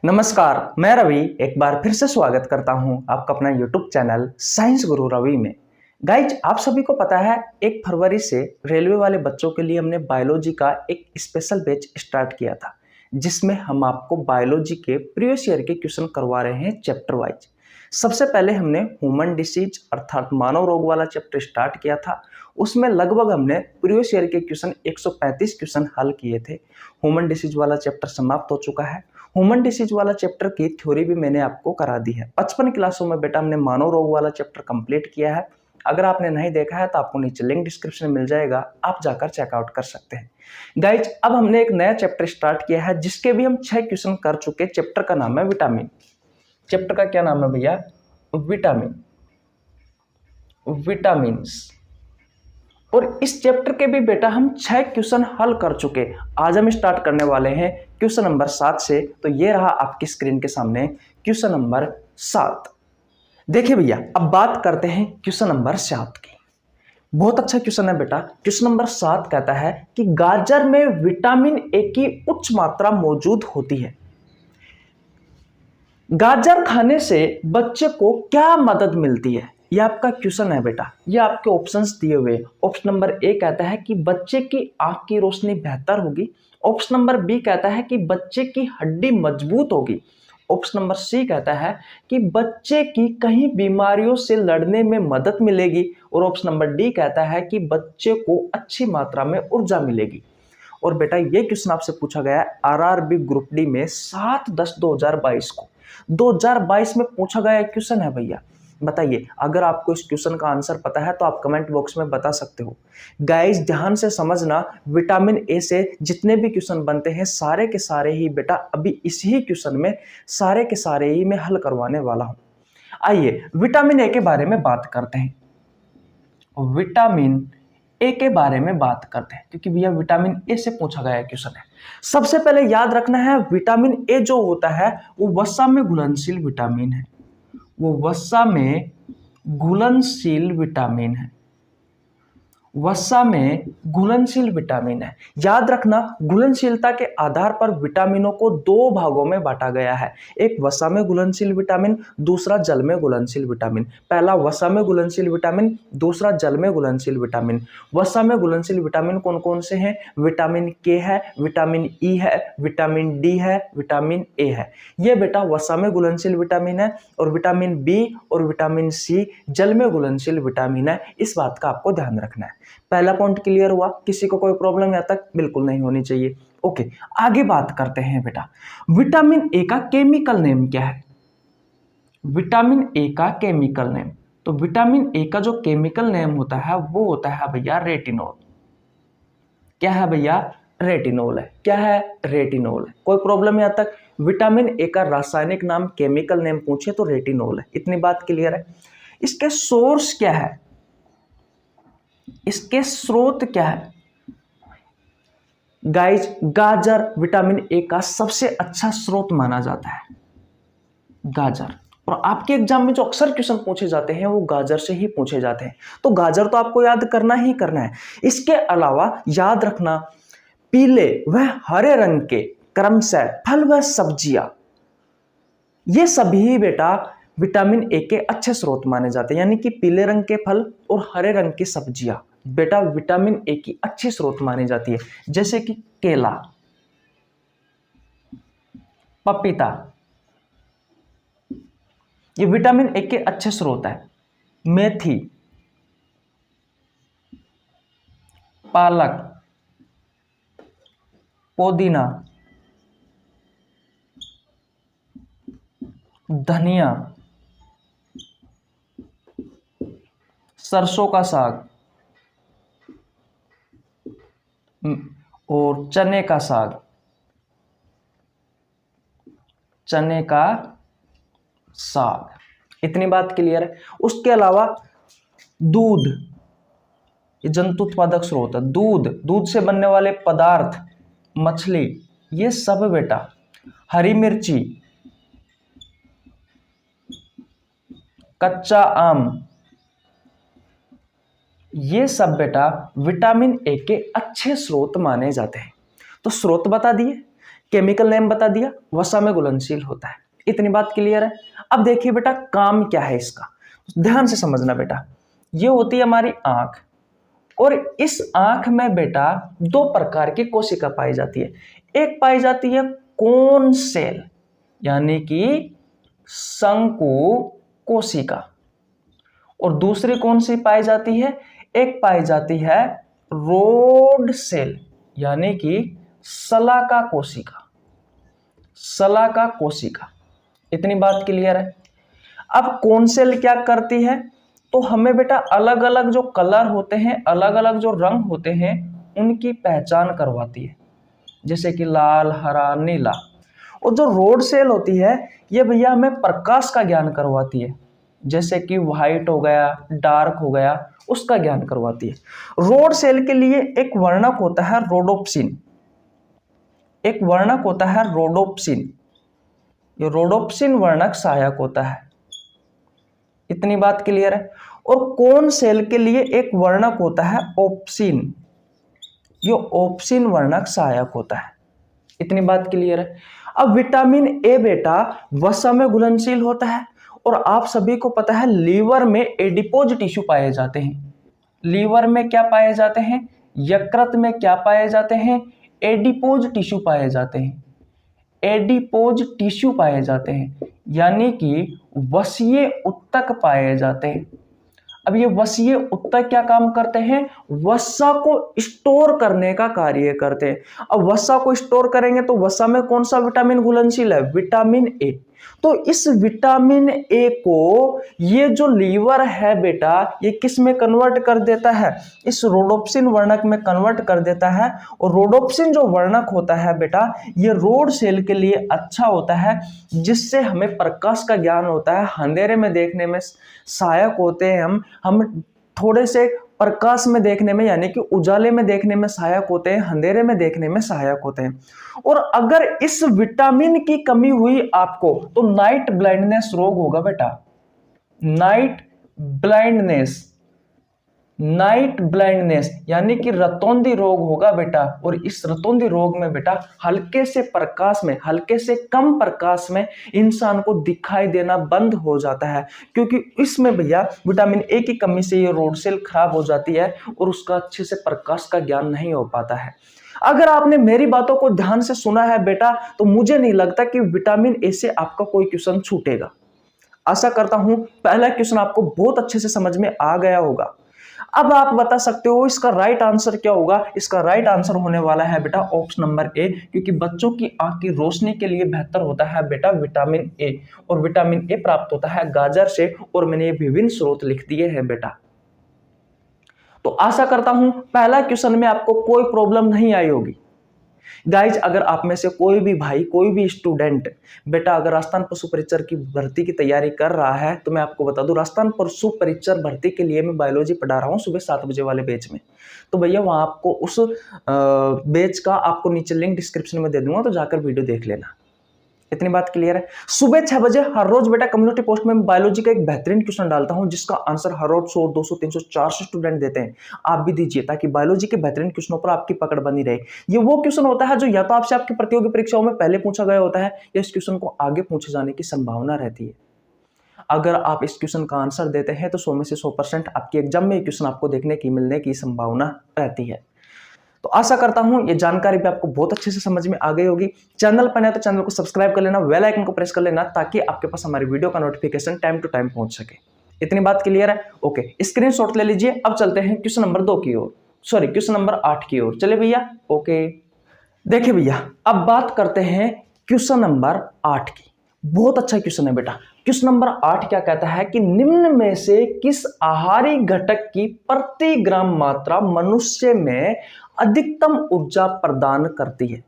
नमस्कार, मैं रवि एक बार फिर से स्वागत करता हूं आपका अपना YouTube चैनल साइंस गुरु रवि में। गाइज, आप सभी को पता है 1 फरवरी से रेलवे वाले बच्चों के लिए हमने बायोलॉजी का एक स्पेशल बैच स्टार्ट किया था, जिसमें हम आपको बायोलॉजी के प्रीवियस ईयर के क्वेश्चन करवा रहे हैं चैप्टर वाइज। सबसे पहले हमने ह्यूमन डिसीज अर्थात मानव रोग वाला चैप्टर स्टार्ट किया था। उसमें लगभग हमने प्रीवियस ईयर के क्वेश्चन 135 क्वेश्चन हल किए थे। ह्यूमन डिसीज वाला चैप्टर समाप्त हो चुका है। ह्यूमन डिसीज वाला चैप्टर की थ्योरी भी मैंने आपको करा दी है। 55 क्लासों में बेटा हमने मानव रोग वाला चैप्टर कंप्लीट किया है। अगर आपने नहीं देखा है तो आपको नीचे लिंक डिस्क्रिप्शन में मिल जाएगा, आप जाकर चेकआउट कर सकते हैं। गाइज, अब हमने एक नया चैप्टर स्टार्ट किया है जिसके भी हम 6 क्वेश्चन कर चुके। चैप्टर का नाम है विटामिन। चैप्टर का क्या नाम है भैया? Vitamin, vitamins. और इस चैप्टर के भी बेटा हम 6 क्वेश्चन हल कर चुके। आज हम स्टार्ट करने वाले हैं क्वेश्चन नंबर 7 से। तो ये रहा आपकी स्क्रीन के सामने क्वेश्चन नंबर 7। देखिए भैया, अब बात करते हैं क्वेश्चन नंबर 7 की। बहुत अच्छा क्वेश्चन है बेटा। क्वेश्चन नंबर 7 कहता है कि गाजर में विटामिन ए की उच्च मात्रा मौजूद होती है। गाजर खाने से बच्चे को क्या मदद मिलती है? ये आपका क्वेश्चन है बेटा। ये आपके ऑप्शंस दिए हुए। ऑप्शन नंबर ए कहता है कि बच्चे की आंख की रोशनी बेहतर होगी। ऑप्शन नंबर बी कहता है कि बच्चे की हड्डी मजबूत होगी। ऑप्शन नंबर सी कहता है कि बच्चे की कहीं बीमारियों से लड़ने में मदद मिलेगी। और ऑप्शन नंबर डी कहता है कि बच्चे को अच्छी मात्रा में ऊर्जा मिलेगी। और बेटा, ये क्वेश्चन आपसे पूछा गया है आरआरबी ग्रुप डी में 7/10/2022 को। 2022 में पूछा गया क्वेश्चन है भैया। बताइए, अगर आपको इस क्वेश्चन का आंसर पता है तो आप कमेंट बॉक्स में बता सकते हो। गाइस, ध्यान से समझना, विटामिन ए से जितने भी क्वेश्चन बनते हैं सारे के सारे ही बेटा अभी इसी क्वेश्चन में सारे के सारे ही मैं हल करवाने वाला हूं। आइए विटामिन ए के बारे में बात करते हैं। विटामिन ए के बारे में बात करते हैं क्योंकि भैया विटामिन ए से पूछा गया क्वेश्चन है। सबसे पहले याद रखना है, विटामिन ए जो होता है वो वसा में घुलनशील विटामिन है। वो वसा में घुलनशील विटामिन है। वसा में घुलनशील विटामिन है। याद रखना, घुलनशीलता के आधार पर विटामिनों को 2 भागों में बांटा गया है। एक वसा में घुलनशील विटामिन, दूसरा जल में घुलनशील विटामिन। पहला वसा में घुलनशील विटामिन, दूसरा जल में घुलनशील विटामिन। वसा में घुलनशील विटामिन कौन कौन से हैं? विटामिन के है, विटामिन ई है, विटामिन डी है, विटामिन ए है। ये बेटा वसा में घुलनशील विटामिन है। और विटामिन बी और विटामिन सी जल में घुलनशील विटामिन है। इस बात का आपको ध्यान रखना है। पहला पॉइंट क्लियर हुआ? किसी को कोई प्रॉब्लम यहाँ तक बिल्कुल नहीं होनी चाहिए। ओके, आगे बात करते हैं बेटा। विटामिन ए का केमिकल नेम क्या है? विटामिन ए का केमिकल नेम, तो विटामिन ए का जो केमिकल नेम होता है वो होता है भैया रेटिनॉल। क्या है भैया? रेटिनॉल है। क्या है? रेटिनॉल है। कोई प्रॉब्लम यहाँ तक? विटामिन ए का रासायनिक नाम, केमिकल नेम पूछे तो रेटिनॉल है। इतनी बात क्लियर है। इसके सोर्स क्या है? इसके स्रोत क्या है? गाइज, गाजर विटामिन ए का सबसे अच्छा स्रोत माना जाता है। गाजर। और आपके एग्जाम में जो अक्सर क्वेश्चन पूछे जाते हैं वो गाजर से ही पूछे जाते हैं, तो गाजर तो आपको याद करना ही करना है। इसके अलावा याद रखना, पीले व हरे रंग के क्रमशः फल व सब्जियां, ये सभी बेटा विटामिन ए के अच्छे स्रोत माने जाते हैं। यानी कि पीले रंग के फल और हरे रंग की सब्जियां बेटा विटामिन ए की अच्छी स्रोत मानी जाती है। जैसे कि केला, पपीता, ये विटामिन ए के अच्छे स्रोत है। मेथी, पालक, पुदीना, धनिया, सरसों का साग और चने का साग, चने का साग। इतनी बात क्लियर है। उसके अलावा दूध, ये जंतु उत्पादक स्रोत है। दूध, दूध से बनने वाले पदार्थ, मछली, ये सब बेटा, हरी मिर्ची, कच्चा आम, ये सब बेटा विटामिन ए के अच्छे स्रोत माने जाते हैं। तो स्रोत बता दिए। केमिकल नेम बता दिया, वसा में घुलनशील होता है। इतनी बात क्लियर है। अब देखिए बेटा काम क्या है इसका, ध्यान से समझना बेटा। ये होती है हमारी आंख, और इस आंख में बेटा दो प्रकार की कोशिका पाई जाती है। एक पाई जाती है कोन सेल यानी कि शंकु कोशिका, और दूसरी कौन सी पाई जाती है, एक पाई जाती है रोड सेल यानी कि शलाका कोशिका, शलाका कोशिका। इतनी बात क्लियर है। अब कौन सेल क्या करती है, तो हमें बेटा अलग अलग जो कलर होते हैं, अलग अलग जो रंग होते हैं उनकी पहचान करवाती है, जैसे कि लाल, हरा, नीला। और जो रोड सेल होती है ये भैया हमें प्रकाश का ज्ञान करवाती है, जैसे कि व्हाइट हो गया, डार्क हो गया, उसका ज्ञान करवाती है। रोड सेल के लिए एक वर्णक होता है रोडोप्सिन, एक वर्णक होता है रोडोप्सिन। ये रोडोप्सिन वर्णक सहायक होता है। इतनी बात क्लियर है। और कोन सेल के लिए एक वर्णक होता है ओप्सिन, ये ओप्सिन वर्णक सहायक होता है। इतनी बात क्लियर है। अब विटामिन ए बेटा वसा में घुलनशील होता है, और आप सभी को पता है लीवर में एडिपोज टिश्यू पाए जाते हैं। लीवर में क्या पाए जाते हैं, यकृत में क्या पाए जाते हैं, एडिपोज टिश्यू पाए जाते हैं, एडिपोज टिश्यू पाए जाते हैं, यानी कि वसीय उत्तक पाए जाते हैं। अब ये वसीय उत्तक क्या काम करते हैं, वसा को स्टोर करने का कार्य करते हैं। अब वसा को स्टोर करेंगे तो वसा में कौन सा विटामिन घुलनशील है, विटामिन ए। तो इस विटामिन ए को ये जो लीवर है बेटा ये किस में कन्वर्ट कर देता है, इस रोडोप्सिन वर्णक में कन्वर्ट कर देता है। और रोडोप्सिन जो वर्णक होता है बेटा ये रोड सेल के लिए अच्छा होता है, जिससे हमें प्रकाश का ज्ञान होता है, अंधेरे में देखने में सहायक होते हैं। हम थोड़े से प्रकाश में देखने में यानी कि उजाले में देखने में सहायक होते हैं, अंधेरे में देखने में सहायक होते हैं। और अगर इस विटामिन की कमी हुई आपको तो नाइट ब्लाइंडनेस रोग होगा बेटा, नाइट ब्लाइंडनेस, नाइट ब्लाइंडनेस यानी कि रतौंधी रोग होगा बेटा। और इस रतौंधी रोग में बेटा हल्के से प्रकाश में, हल्के से कम प्रकाश में इंसान को दिखाई देना बंद हो जाता है, क्योंकि इसमें भैया विटामिन ए की कमी से ये रोड सेल खराब हो जाती है और उसका अच्छे से प्रकाश का ज्ञान नहीं हो पाता है। अगर आपने मेरी बातों को ध्यान से सुना है बेटा तो मुझे नहीं लगता कि विटामिन ए से आपका कोई क्वेश्चन छूटेगा। आशा करता हूं पहला क्वेश्चन आपको बहुत अच्छे से समझ में आ गया होगा। अब आप बता सकते हो इसका राइट आंसर क्या होगा। इसका राइट आंसर होने वाला है बेटा ऑप्शन नंबर ए, क्योंकि बच्चों की आंख की रोशनी के लिए बेहतर होता है बेटा विटामिन ए, और विटामिन ए प्राप्त होता है गाजर से, और मैंने ये विभिन्न स्रोत लिख दिए हैं बेटा। तो आशा करता हूं पहला क्वेश्चन में आपको कोई प्रॉब्लम नहीं आई होगी। गाइज अगर आप में से कोई भी भाई, कोई भी स्टूडेंट बेटा अगर राजस्थान पशु परीक्षर की भर्ती की तैयारी कर रहा है तो मैं आपको बता दूं राजस्थान पशु परीक्षर भर्ती के लिए मैं बायोलॉजी पढ़ा रहा हूं सुबह 7 बजे वाले बैच में। तो भैया वहां आपको उस बैच का आपको नीचे लिंक डिस्क्रिप्शन में दे दूंगा, तो जाकर वीडियो देख लेना। इतनी बात क्लियर है। सुबह 6 बजे हर रोज बेटा कम्युनिटी पोस्ट में बायोलॉजी का एक बेहतरीन क्वेश्चन डालता हूं जिसका आंसर हर रोज 100, 200, 300, 400 स्टूडेंट देते हैं। आप भी दीजिए ताकि बायोलॉजी के बेहतरीन क्वेश्चनों पर आपकी पकड़ बनी रहे। ये वो क्वेश्चन होता है जो या तो आपसे आपकी प्रतियोगी परीक्षाओं में पहले पूछा गया होता है या इस क्वेश्चन को आगे पूछे जाने की संभावना रहती है। अगर आप इस क्वेश्चन का आंसर देते हैं तो 100 में से 100% आपके एग्जाम में क्वेश्चन आपको देखने की मिलने की संभावना रहती है। तो आशा करता हूं ये जानकारी भी आपको बहुत अच्छे से समझ में आ गई होगी। चैनल पर नए तो चैनल को सब्सक्राइब कर लेना, बेल आइकन को प्रेस कर लेना ताकि आपके पास हमारी वीडियो का नोटिफिकेशन टाइम टू टाइम पहुंच सके। इतनी बात क्लियर है। ओके, स्क्रीनशॉट ले लीजिए। अब चलते हैं क्वेश्चन नंबर 2 की ओर, सॉरी क्वेश्चन नंबर 8 की ओर। चले भैया। ओके देखिए भैया अब बात करते हैं क्वेश्चन नंबर 8 की। बहुत अच्छा क्वेश्चन है बेटा। क्वेश्चन नंबर 8 क्या कहता है कि निम्न में से किस आहारी घटक की प्रति ग्राम मात्रा मनुष्य में अधिकतम ऊर्जा प्रदान करती है।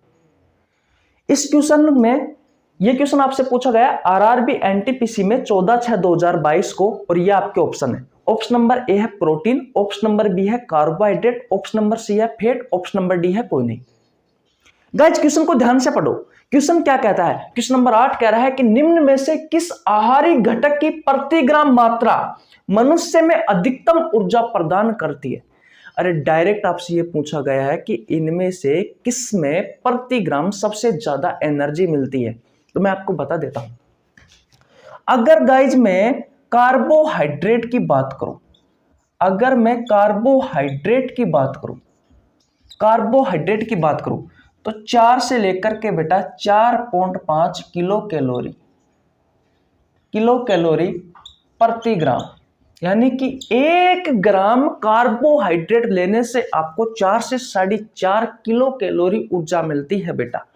इस क्वेश्चन में यह क्वेश्चन आपसे पूछा गया आरआरबी एनटीपीसी में 14/6/2022 को, और ये आपके ऑप्शन है। ऑप्शन नंबर ए है प्रोटीन, ऑप्शन नंबर बी है कार्बोहाइड्रेट, ऑप्शन नंबर सी है फैट, ऑप्शन नंबर डी है कोई नहीं। गाइस क्वेश्चन को ध्यान से पढ़ो। क्वेश्चन क्या कहता है, क्वेश्चन नंबर 8 कह रहा है कि निम्न में से किस आहारी घटक की प्रति ग्राम मात्रा मनुष्य में अधिकतम ऊर्जा प्रदान करती है। अरे डायरेक्ट आपसे ये पूछा गया है कि इनमें से किस में प्रति ग्राम सबसे ज्यादा एनर्जी मिलती है, तो मैं आपको बता देता हूं। अगर गाइज मैं कार्बोहाइड्रेट की बात करूं, अगर मैं कार्बोहाइड्रेट की बात करूं तो 4 से लेकर के बेटा 4.5 किलो कैलोरी प्रति ग्राम, यानी कि 1 ग्राम कार्बोहाइड्रेट लेने से आपको 4 से 4.5 किलो कैलोरी ऊर्जा मिलती है बेटा।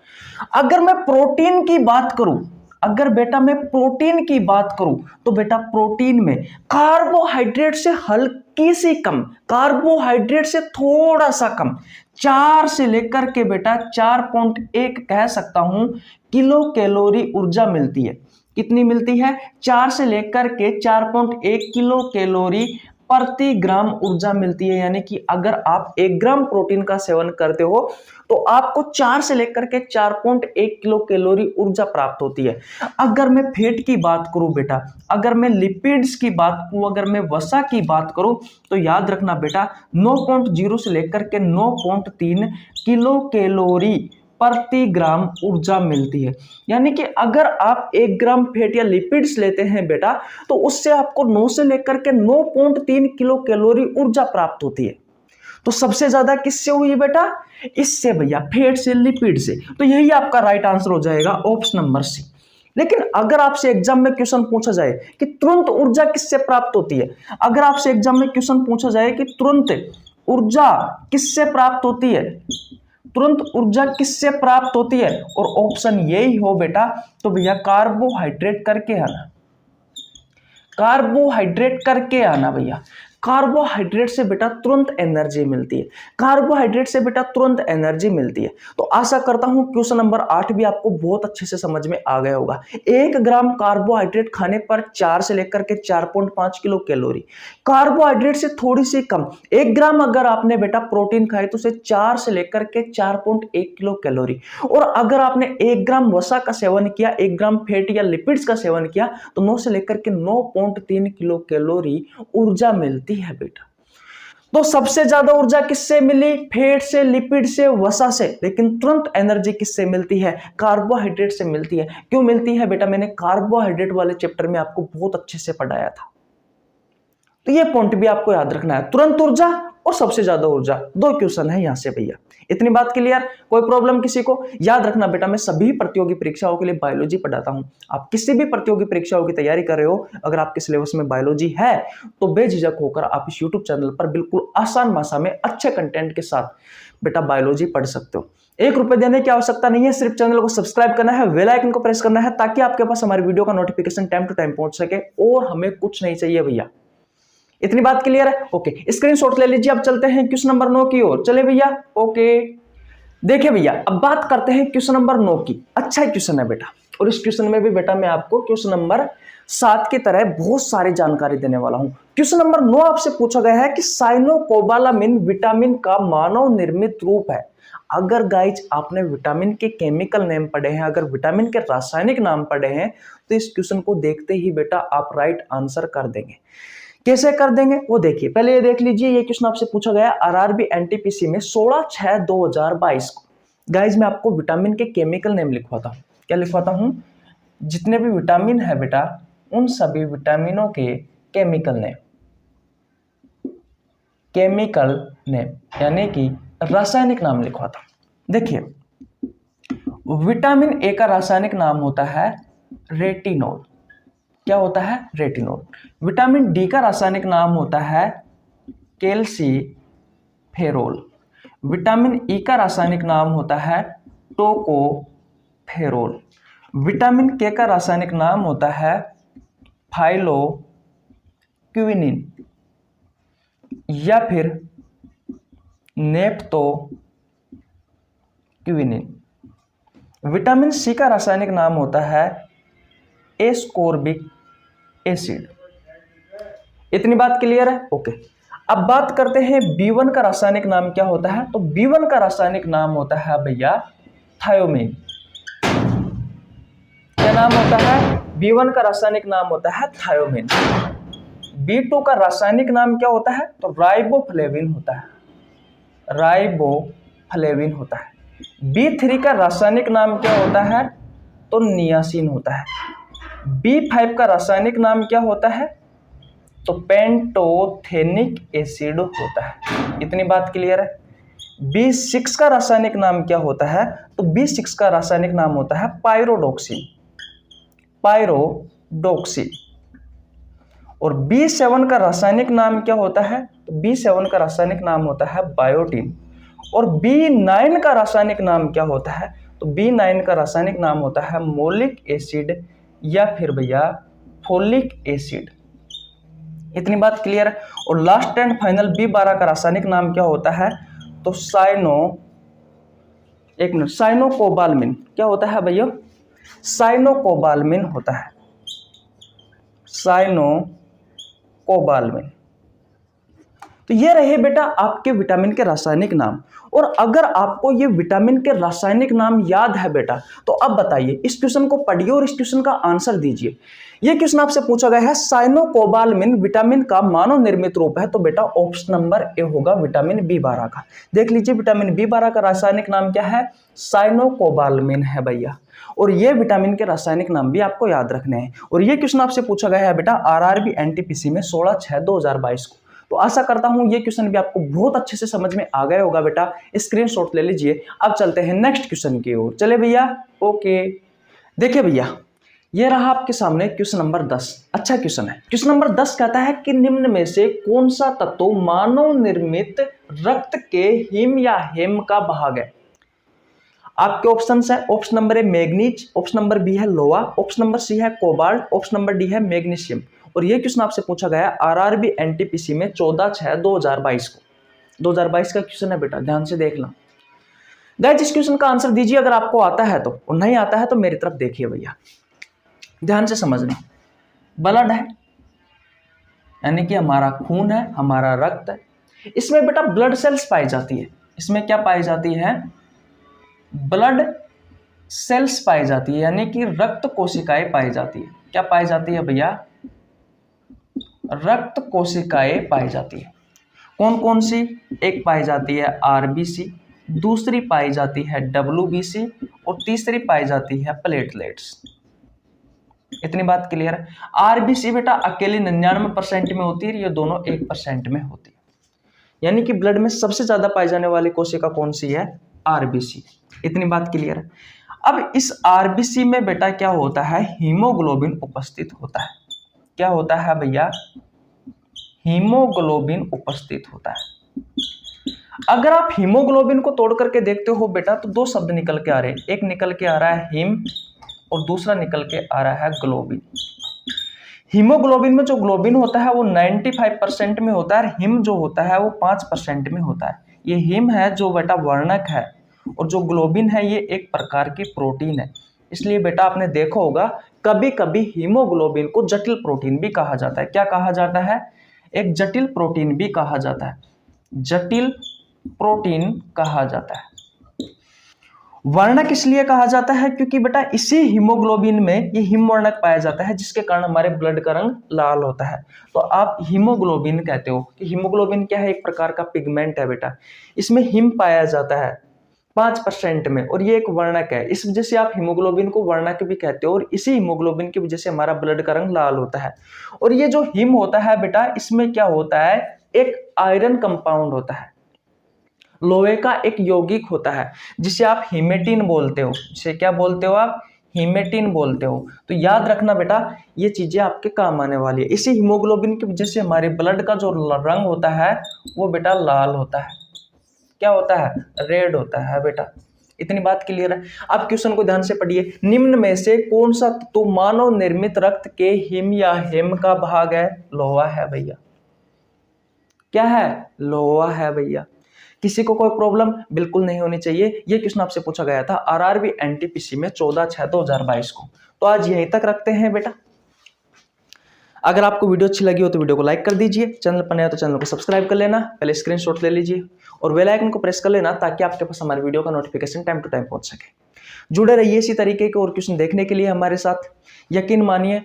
अगर मैं प्रोटीन की बात करूं, तो बेटा प्रोटीन में कार्बोहाइड्रेट से हल्की सी कम, कार्बोहाइड्रेट से थोड़ा सा कम, 4 से लेकर के बेटा 4.1 कह सकता हूं किलो कैलोरी ऊर्जा मिलती है। कितनी मिलती है? 4 से लेकर के 4.1 किलो कैलोरी प्रति ग्राम ऊर्जा मिलती है। यानी कि अगर आप 1 ग्राम प्रोटीन का सेवन करते हो तो आपको 4 से लेकर के 4.1 किलो कैलोरी ऊर्जा प्राप्त होती है। अगर मैं फैट की बात करूं बेटा, अगर मैं लिपिड्स की बात करूं, अगर मैं वसा की बात करूं, तो याद रखना बेटा 9.0 से लेकर के 9.3 किलो कैलोरी प्रति ग्राम ऊर्जा मिलती है। यानी कि अगर आप 1 ग्राम फैट या लिपिड्स लेते हैं बेटा, तो उससे आपको 9 से लेकर के 9.3 किलो कैलोरी ऊर्जा प्राप्त होती है। तो सबसे ज्यादा किससे हुई बेटा? इससे भैया, फैट से, लिपिड से। तो यही आपका राइट आंसर हो जाएगा, ऑप्शन नंबर सी। लेकिन अगर आपसे एग्जाम में क्वेश्चन पूछा जाए कि तुरंत ऊर्जा किससे प्राप्त होती है, अगर आपसे एग्जाम में क्वेश्चन पूछा जाए कि तुरंत ऊर्जा किससे प्राप्त होती है, तुरंत ऊर्जा किससे प्राप्त होती है, और ऑप्शन यही हो बेटा, तो भैया कार्बोहाइड्रेट करके आना, कार्बोहाइड्रेट करके आना भैया। कार्बोहाइड्रेट से बेटा तुरंत एनर्जी मिलती है, कार्बोहाइड्रेट से बेटा तुरंत एनर्जी मिलती है। तो आशा करता हूं क्वेश्चन नंबर 8 भी आपको बहुत अच्छे से समझ में आ गया होगा। 1 ग्राम कार्बोहाइड्रेट खाने पर 4 से लेकर के 4.5 किलो कैलोरी, कार्बोहाइड्रेट से थोड़ी सी कम 1 ग्राम अगर आपने बेटा प्रोटीन खाए तो उसे 4 से लेकर के 4.1 किलो कैलोरी, और अगर आपने 1 ग्राम वसा का सेवन किया, 1 ग्राम फैट या लिपिड्स का सेवन किया, तो 9 से लेकर के 9.3 किलो कैलोरी ऊर्जा मिलती है बेटा। तो सबसे ज्यादा ऊर्जा किससे मिली? फैट से, लिपिड से, वसा से। लेकिन तुरंत एनर्जी किससे मिलती है? कार्बोहाइड्रेट से मिलती है। क्यों मिलती है बेटा? मैंने कार्बोहाइड्रेट वाले चैप्टर में आपको बहुत अच्छे से पढ़ाया था। तो ये पॉइंट भी आपको याद रखना है, तुरंत ऊर्जा और सबसे ज्यादा ऊर्जा, 2 क्वेश्चन है यहां से भैया। इतनी बात क्लियर? कोई प्रॉब्लम किसी को? याद रखना बेटा, मैं सभी प्रतियोगी परीक्षाओं के लिए बायोलॉजी पढ़ाता हूं। आप किसी भी प्रतियोगी परीक्षाओं की तैयारी कर रहे हो, अगर आपके सिलेबस में बायोलॉजी है तो बेझिझक होकर आप इस यूट्यूब चैनल पर बिल्कुल आसान भाषा में अच्छे कंटेंट के साथ बेटा बायोलॉजी पढ़ सकते हो। 1 रुपए देने की आवश्यकता नहीं है, सिर्फ चैनल को सब्सक्राइब करना है, बेल आइकन को प्रेस करना है, ताकि आपके पास हमारी वीडियो का नोटिफिकेशन टाइम टू टाइम पहुंच सके। और हमें कुछ नहीं चाहिए भैया। इतनी बात क्लियर है? ओके, स्क्रीनशॉट ले लीजिए। अब चलते हैं क्वेश्चन नंबर 9 की ओर। चले भैया, ओके। देखिए भैया, अब बात करते हैं क्वेश्चन नंबर 9 की। अच्छा क्वेश्चन है बेटा, और इस क्वेश्चन में भी बेटा मैं आपको क्वेश्चन नंबर 7 की तरह बहुत सारी जानकारी देने वाला हूं। क्वेश्चन नंबर 9 आपसे पूछा गया है कि साइनोकोबालामिन विटामिन का मानव निर्मित रूप है। अगर गाइज आपने विटामिन के केमिकल नेम पढ़े हैं, अगर विटामिन के रासायनिक नाम पढ़े हैं, तो इस क्वेश्चन को देखते ही बेटा आप राइट आंसर कर देंगे। कैसे कर देंगे वो देखिए। पहले ये देख लीजिए, ये क्वेश्चन आपसे पूछा गया आरआरबी एनटीपीसी में 16/6/2022 को। गाइज मैं आपको विटामिन के केमिकल नेम लिखवाता हूँ। क्या लिखवाता हूँ? जितने भी विटामिन है बेटा, उन सभी विटामिनों के केमिकल नेम यानी कि रासायनिक नाम लिखवाता हूँ। देखिए, विटामिन ए का रासायनिक नाम होता है रेटिनोल। क्या होता है? रेटिनोल। विटामिन डी का रासायनिक नाम होता है कैल्सीफेरोल। विटामिन ई का रासायनिक नाम होता है टोकोफेरोल। विटामिन के का रासायनिक नाम होता है फाइलोक्विनिन या फिर नेप्टोक्विनिन। विटामिन सी का रासायनिक नाम होता है एस्कोर्बिक एसिड। इतनी बात क्लियर है? ओके। अब बात करते हैं B1 का रासायनिक नाम क्या होता है। तो B1 का रासायनिक नाम होता है भैया थायोमीन। क्या नाम होता है? B1 का रासायनिक नाम होता है थायोमीन। B2 का रासायनिक नाम क्या होता है? तो राइबोफ्लेविन होता है। राइबोफ्लेविन होता है। B3 का रासायनिक नाम क्या होता है? तो नियासिन होता है। B5 का रासायनिक नाम क्या होता है? तो पेंटोथेनिक एसिड होता है। इतनी बात क्लियर है। B6 का रासायनिक नाम क्या होता है? तो B6 का रासायनिक नाम होता है पायरोडोक्सिन। और B7 का रासायनिक नाम क्या होता है? तो B7 का रासायनिक नाम होता है बायोटीन। और B9 का रासायनिक नाम क्या होता है? तो B9 का रासायनिक नाम होता है मोलिक एसिड या फिर भैया फोलिक एसिड। इतनी बात क्लियर है। और लास्ट एंड फाइनल B12 का रासायनिक नाम क्या होता है? तो साइनोकोबाल्मिन। क्या होता है भैया? साइनोकोबाल्मिन होता है। साइनोकोबाल्मिन। तो ये रहे बेटा आपके विटामिन के रासायनिक नाम। और अगर आपको ये विटामिन के रासायनिक नाम याद है बेटा, तो अब बताइए, इस क्वेश्चन को पढ़िए और इस क्वेश्चन का आंसर दीजिए। ये क्वेश्चन आपसे पूछा गया है साइनोकोबाल्मिन विटामिन का मानव निर्मित रूप है, तो बेटा ऑप्शन नंबर ए होगा विटामिन B12 का। देख लीजिए विटामिन B12 का रासायनिक नाम क्या है? साइनोकोबाल्मिन है भैया। और ये विटामिन के रासायनिक नाम भी आपको याद रखने हैं। और ये क्वेश्चन आपसे पूछा गया है बेटा RRB NTPC में 16/6/2022 को। तो आशा करता हूं ये क्वेश्चन भी आपको बहुत अच्छे से समझ में आ गया होगा बेटा। स्क्रीनशॉट ले लीजिए। अब चलते हैं नेक्स्ट क्वेश्चन की ओर। चले भैया, ओके। देखिए भैया, ये रहा आपके सामने क्वेश्चन नंबर 10। अच्छा क्वेश्चन है। क्वेश्चन नंबर 10 कहता है कि निम्न में से कौन सा तत्व मानव निर्मित रक्त के हिम या हेम का भाग है? आपके ऑप्शंस है, option number A manganese, option number B है लोहा, ऑप्शन नंबर सी है कोबाल्ट, ऑप्शन नंबर डी है मैग्नीशियम। और ये क्वेश्चन आपसे पूछा गया है RRB NTPC में 14/6/2022 को। 2022 का क्वेश्चन है बेटा, ध्यान से देखना। गाइस इस क्वेश्चन का आंसर दीजिए अगर आपको आता है तो, और नहीं आता है तो मेरी तरफ देखिए भैया, ध्यान से समझना। ब्लड है, यानी कि हमारा खून है, हमारा रक्त है। इसमें बेटा ब्लड सेल्स पाई जाती है। इसमें क्या पाई जाती है? ब्लड सेल्स पाई जाती है, यानी कि रक्त कोशिकाएं पाई जाती है। क्या पाई जाती है भैया? रक्त कोशिकाएं पाई जाती है। कौन कौन सी? एक पाई जाती है RBC, दूसरी पाई जाती है WBC और तीसरी पाई जाती है प्लेटलेट्स। इतनी बात क्लियर है। RBC बेटा अकेली 99% में होती है, ये दोनों 1% में होती है। यानी कि ब्लड में सबसे ज्यादा पाई जाने वाली कोशिका कौन सी है? RBC। इतनी बात क्लियर है। अब इस RBC में बेटा क्या होता है? हीमोग्लोबिन उपस्थित होता है। क्या होता है भैया? हीमोग्लोबिन उपस्थित होता है। अगर आप हीमोग्लोबिन को तोड़ करके देखते हो बेटा, तो दो शब्द निकल के आ रहे हैं। एक निकल के आ रहा है हीम और दूसरा निकल के आ रहा है ग्लोबिन। हीमोग्लोबिन में जो ग्लोबिन होता है वो 95% में होता है, और हिम जो होता है वो 5% में होता है। ये हिम है जो बेटा वर्णक है, और जो ग्लोबिन है ये एक प्रकार की प्रोटीन है। इसलिए बेटा आपने देखा होगा कभी कभी हीमोग्लोबिन को जटिल प्रोटीन भी कहा जाता है। क्या कहा जाता है? एक जटिल प्रोटीन भी कहा जाता है। जटिल प्रोटीन कहा जाता है। वर्णक इसलिए कहा जाता है क्योंकि बेटा इसी हीमोग्लोबिन में ये हिम वर्णक पाया जाता है, जिसके कारण हमारे ब्लड का रंग लाल होता है। तो आप हीमोग्लोबिन कहते हो कि हीमोग्लोबिन क्या है? एक प्रकार का पिगमेंट है बेटा। इसमें हिम पाया जाता है 5% में, और ये एक वर्णक है। इस वजह से आप हीमोग्लोबिन को वर्णक भी कहते हो, और इसी हीमोग्लोबिन की वजह से हमारा ब्लड का रंग लाल होता है। और ये जो हिम होता है बेटा, इसमें क्या होता है? एक आयरन कंपाउंड होता है, लोहे का एक यौगिक होता है, जिसे आप हीमेटिन बोलते हो। जिसे क्या बोलते हो आप? हीमेटिन बोलते हो। तो याद रखना बेटा, ये चीजें आपके काम आने वाली है। इसी हीमोग्लोबिन की वजह से हमारे ब्लड का जो रंग होता है वो बेटा लाल होता है। क्या होता है? रेड होता है बेटा। इतनी बात क्लियर है। आप क्वेश्चन को ध्यान से पढ़िए। निम्न में से कौन सा तो मानव निर्मित रक्त के हिम या हेम का भाग है? लोहा है भैया। क्या है? लोहा है भैया। किसी को कोई प्रॉब्लम बिल्कुल नहीं होनी चाहिए। ये क्वेश्चन आपसे पूछा गया था RRB NTPC में 14/6/2022 को। तो आज यहीं तक रखते हैं बेटा। अगर आपको वीडियो अच्छी लगी हो तो वीडियो को लाइक कर दीजिए, चैनल पर नया तो चैनल को सब्सक्राइब कर लेना, पहले स्क्रीनशॉट ले लीजिए और बेल आइकन को प्रेस कर लेना, ताकि आपके पास हमारे वीडियो का नोटिफिकेशन टाइम टू टाइम पहुंच सके। जुड़े रहिए इसी तरीके के और क्वेश्चन देखने के लिए हमारे साथ। यकीन मानिए,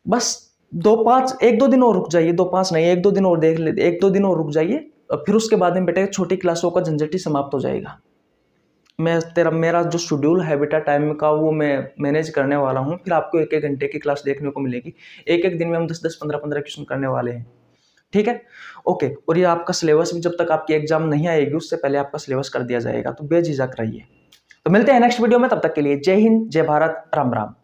बस 1-2 दिन और रुक जाइए, 2-5 नहीं, 1-2 दिन और देख ले, 1-2 दिन और रुक जाइए, फिर उसके बाद में बेटे छोटी क्लासों का झंझट ही समाप्त हो जाएगा। मेरा जो शेड्यूल है बेटा टाइम का वो मैं मैनेज करने वाला हूँ। फिर आपको 1-1 घंटे की क्लास देखने को मिलेगी। एक दिन में हम 10-10, 15-15 क्वेश्चन करने वाले हैं, ठीक है? ओके। और ये आपका सिलेबस भी जब तक आपकी एग्जाम नहीं आएगी उससे पहले आपका सिलेबस कर दिया जाएगा, तो बेझिझक रहिए। तो मिलते हैं नेक्स्ट वीडियो में, तब तक के लिए जय हिंद, जय भारत, राम राम।